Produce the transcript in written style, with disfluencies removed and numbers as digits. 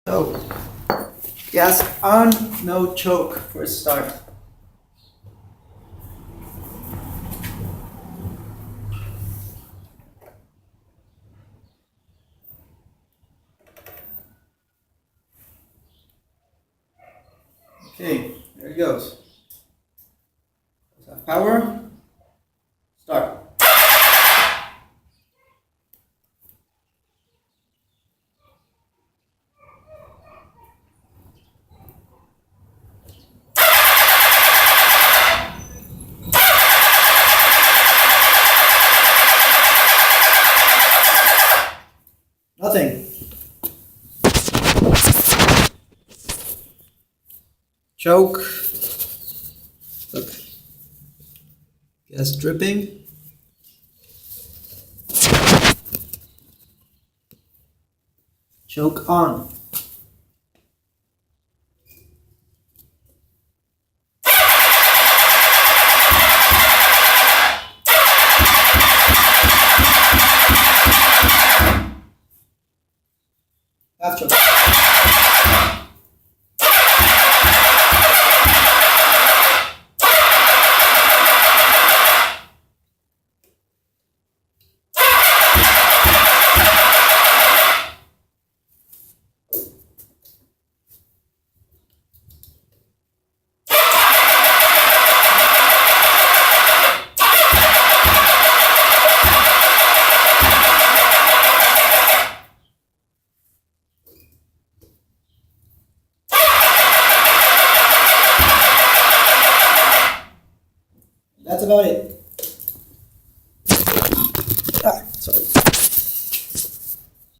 So, gas on, no choke for a start. Okay, there it goes. Let's have power. Start. Nothing. Choke. Look. Gas dripping. Choke on. Half choke. That's about it.